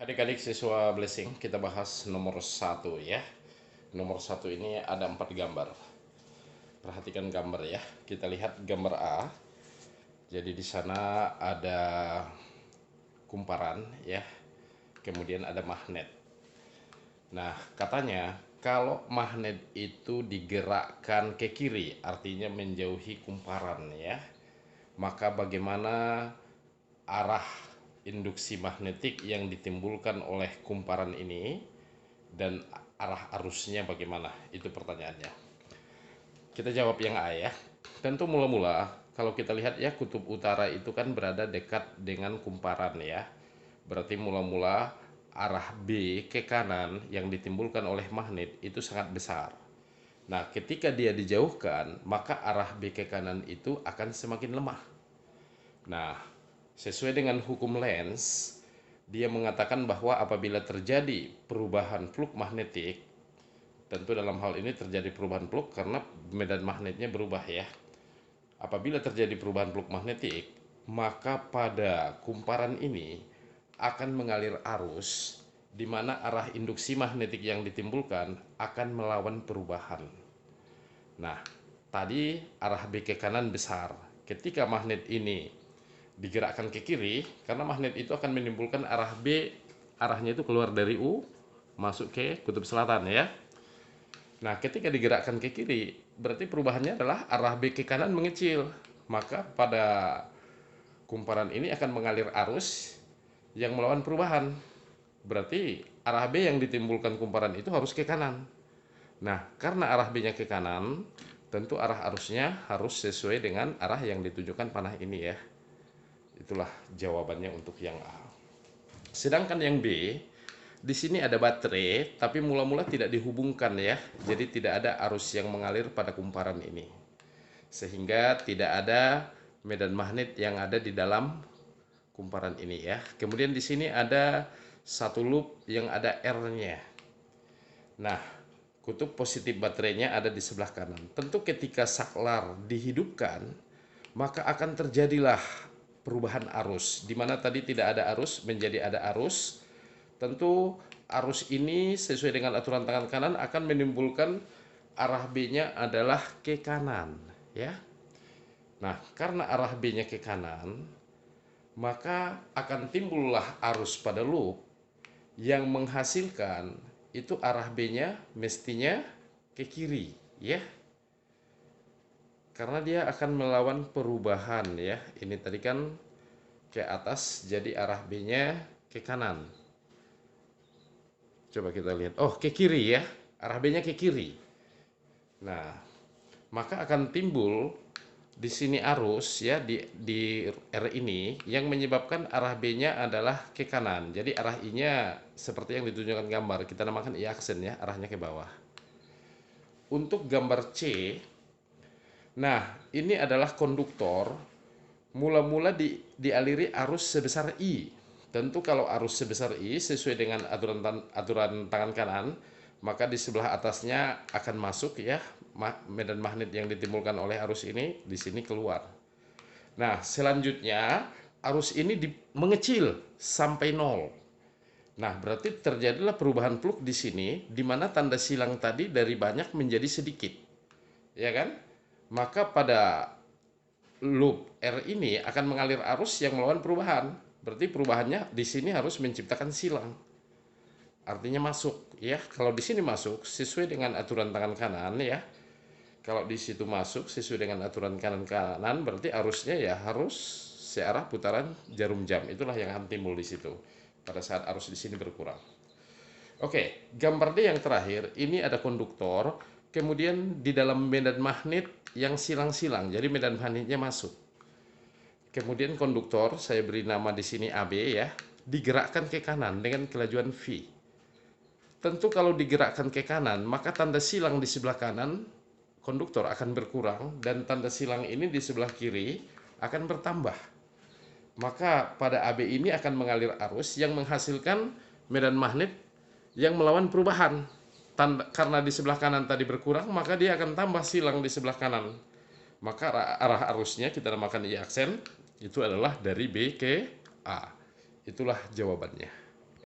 Adik-adik siswa Blessing, kita bahas nomor 1 ya. Nomor 1 ini ada 4 gambar. Perhatikan gambar ya. Kita lihat gambar A. Jadi di sana ada kumparan ya. Kemudian ada magnet. Nah, katanya kalau magnet itu digerakkan ke kiri, artinya menjauhi kumparan ya. Maka bagaimana arah induksi magnetik yang ditimbulkan oleh kumparan ini dan arah arusnya bagaimana? Itu pertanyaannya. Kita jawab yang A ya. Tentu mula-mula kalau kita lihat ya, kutub utara itu kan berada dekat dengan kumparan ya. Berarti mula-mula arah B ke kanan yang ditimbulkan oleh magnet itu sangat besar. Nah, ketika dia dijauhkan, maka arah B ke kanan itu akan semakin lemah. Nah, sesuai dengan hukum Lenz, dia mengatakan bahwa apabila terjadi perubahan flux magnetik, tentu dalam hal ini terjadi perubahan flux karena medan magnetnya berubah ya. Apabila terjadi perubahan flux magnetik, maka pada kumparan ini akan mengalir arus di mana arah induksi magnetik yang ditimbulkan akan melawan perubahan. Nah, tadi arah B ke kanan besar. Ketika magnet ini digerakkan ke kiri, karena magnet itu akan menimbulkan arah B, arahnya itu keluar dari U, masuk ke kutub selatan ya. Nah, ketika digerakkan ke kiri, berarti perubahannya adalah arah B ke kanan mengecil. Maka pada kumparan ini akan mengalir arus yang melawan perubahan. Berarti arah B yang ditimbulkan kumparan itu harus ke kanan. Nah, karena arah B-nya ke kanan, tentu arah arusnya harus sesuai dengan arah yang ditunjukkan panah ini ya. Itulah jawabannya untuk yang A. Sedangkan yang B, di sini ada baterai, tapi mula-mula tidak dihubungkan ya. Jadi tidak ada arus yang mengalir pada kumparan ini. Sehingga tidak ada medan magnet yang ada di dalam kumparan ini ya. Kemudian di sini ada satu loop yang ada R-nya. Nah, kutub positif baterainya ada di sebelah kanan. Tentu ketika saklar dihidupkan, maka akan terjadilah perubahan arus. Di mana tadi tidak ada arus menjadi ada arus. Tentu arus ini sesuai dengan aturan tangan kanan akan menimbulkan arah B-nya adalah ke kanan, ya. Nah, karena arah B-nya ke kanan, maka akan timbullah arus pada loop yang menghasilkan itu arah B-nya mestinya ke kiri, ya. Karena dia akan melawan perubahan ya. Ini tadi kan ke atas, jadi arah B-nya ke kanan. Coba kita lihat. Oh, ke kiri ya. Arah B-nya ke kiri. Nah, maka akan timbul di sini arus ya di R ini yang menyebabkan arah B-nya adalah ke kanan. Jadi arah I-nya seperti yang ditunjukkan gambar. Kita namakan I aksen ya, arahnya ke bawah. Untuk gambar C, nah, ini adalah konduktor, mula-mula dialiri arus sebesar I. Tentu kalau arus sebesar I sesuai dengan aturan tangan kanan, maka di sebelah atasnya akan masuk ya medan magnet yang ditimbulkan oleh arus ini, di sini keluar. Nah, selanjutnya arus ini mengecil sampai 0. Nah, berarti terjadilah perubahan flux di sini, di mana tanda silang tadi dari banyak menjadi sedikit. Ya kan? Maka pada loop R ini akan mengalir arus yang melawan perubahan. Berarti perubahannya di sini harus menciptakan silang. Artinya masuk ya. Kalau di sini masuk sesuai dengan aturan tangan kanan ya. Kalau di situ masuk sesuai dengan aturan kanan berarti arusnya ya harus searah putaran jarum jam. Itulah yang akan timbul di situ pada saat arus di sini berkurang. Oke, gambar D yang terakhir ini ada konduktor. Kemudian di dalam medan magnet yang silang-silang, jadi medan magnetnya masuk. Kemudian konduktor, saya beri nama di sini AB ya, digerakkan ke kanan dengan kelajuan V. Tentu kalau digerakkan ke kanan, maka tanda silang di sebelah kanan konduktor akan berkurang dan tanda silang ini di sebelah kiri akan bertambah. Maka pada AB ini akan mengalir arus yang menghasilkan medan magnet yang melawan perubahan. Karena di sebelah kanan tadi berkurang, maka dia akan tambah silang di sebelah kanan. Maka arah arusnya kita namakan I aksen, itu adalah dari B ke A. Itulah jawabannya.